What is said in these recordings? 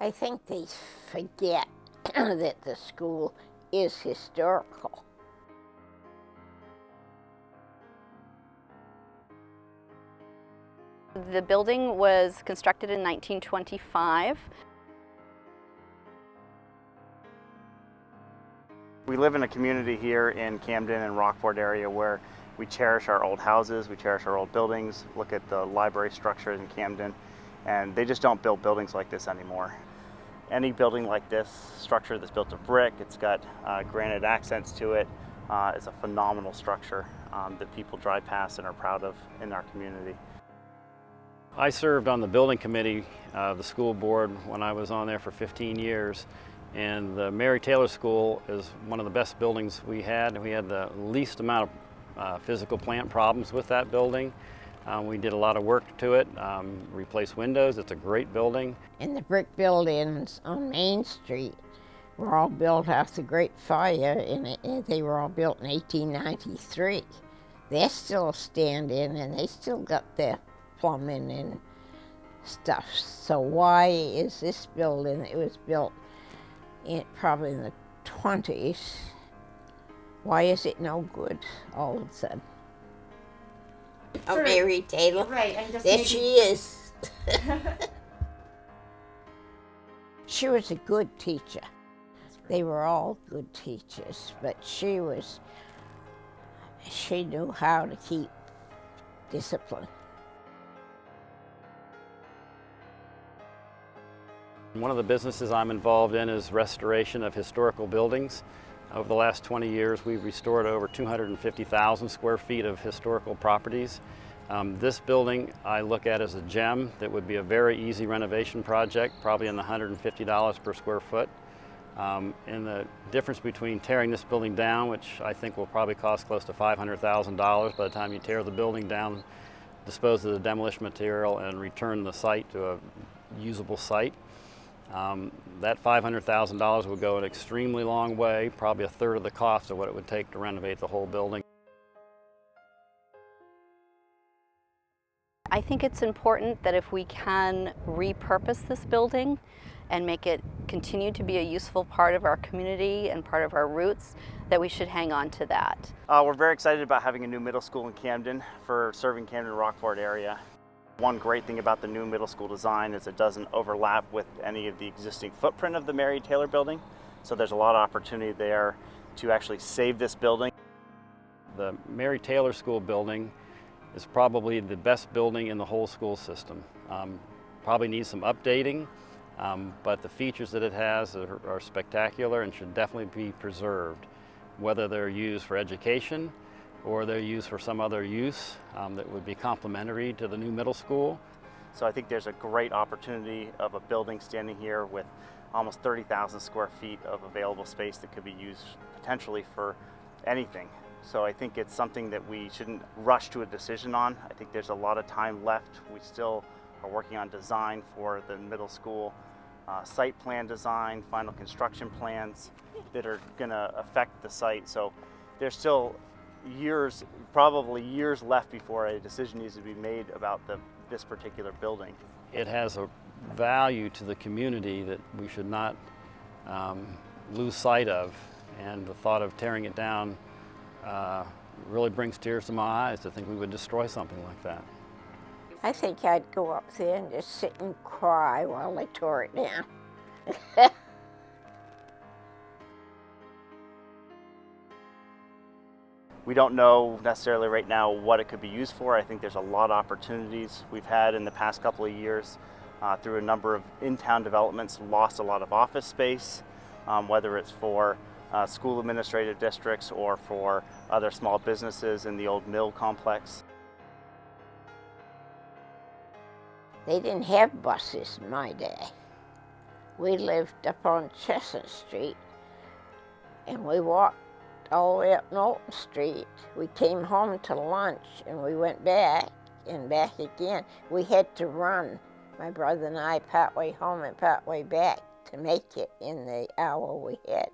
I think they forget that the school is historical. The building was constructed in 1925. We live in a community here in Camden and Rockport area where we cherish our old houses, we cherish our old buildings, look at the library structure in Camden, and they just don't build buildings like this anymore. Any building like this, structure that's built of brick, it's got granite accents to it, it's a phenomenal structure that people drive past and are proud of in our community. I served on the building committee of the school board when I was on there for 15 years. And the Mary Taylor School is one of the best buildings we had. We had the least amount of physical plant problems with that building. We did a lot of work to it, replaced windows. It's a great building. And the brick buildings on Main Street were all built after the Great Fire, and they were all built in 1893. They're still standing, and they still got their plumbing and stuff. So why is this building, it was built probably in the 20s, why is it no good all of a sudden? Oh, Mary Taylor. Right, and just there she is. She was a good teacher. They were all good teachers, but she knew how to keep discipline. One of the businesses I'm involved in is restoration of historical buildings. Over the last 20 years, we've restored over 250,000 square feet of historical properties. This building I look at as a gem that would be a very easy renovation project, probably in the $150 per square foot. And the difference between tearing this building down, which I think will probably cost close to $500,000 by the time you tear the building down, dispose of the demolition material, and return the site to a usable site. That $500,000 would go an extremely long way, probably a third of the cost of what it would take to renovate the whole building. I think it's important that if we can repurpose this building and make it continue to be a useful part of our community and part of our roots, that we should hang on to that. We're very excited about having a new middle school in Camden for serving Camden Rockport area. One great thing about the new middle school design is it doesn't overlap with any of the existing footprint of the Mary Taylor building. So there's a lot of opportunity there to actually save this building. The Mary Taylor School building is probably the best building in the whole school system. Probably needs some updating, but the features that it has are spectacular and should definitely be preserved, whether they're used for education or they're used for some other use that would be complementary to the new middle school. So I think there's a great opportunity of a building standing here with almost 30,000 square feet of available space that could be used potentially for anything. So I think it's something that we shouldn't rush to a decision on. I think there's a lot of time left. We still are working on design for the middle school, site plan design, final construction plans that are gonna affect the site. So there's still years, probably years left before a decision needs to be made about this particular building. It has a value to the community that we should not lose sight of, and the thought of tearing it down really brings tears to my eyes to think we would destroy something like that. I think I'd go up there and just sit and cry while they tore it down. We don't know necessarily right now what it could be used for. I think there's a lot of opportunities we've had in the past couple of years through a number of in-town developments, lost a lot of office space, whether it's for school administrative districts or for other small businesses in the old mill complex. They didn't have buses in my day. We lived up on Chestnut Street, and we walked all the way up Knowlton Street. We came home to lunch, and we went back and back again. We had to run, my brother and I, partway home and partway back to make it in the hour we had.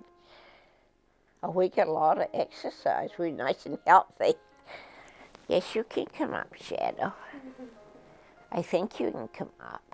Oh, we got a lot of exercise. We were nice and healthy. Yes, you can come up, Shadow. I think you can come up.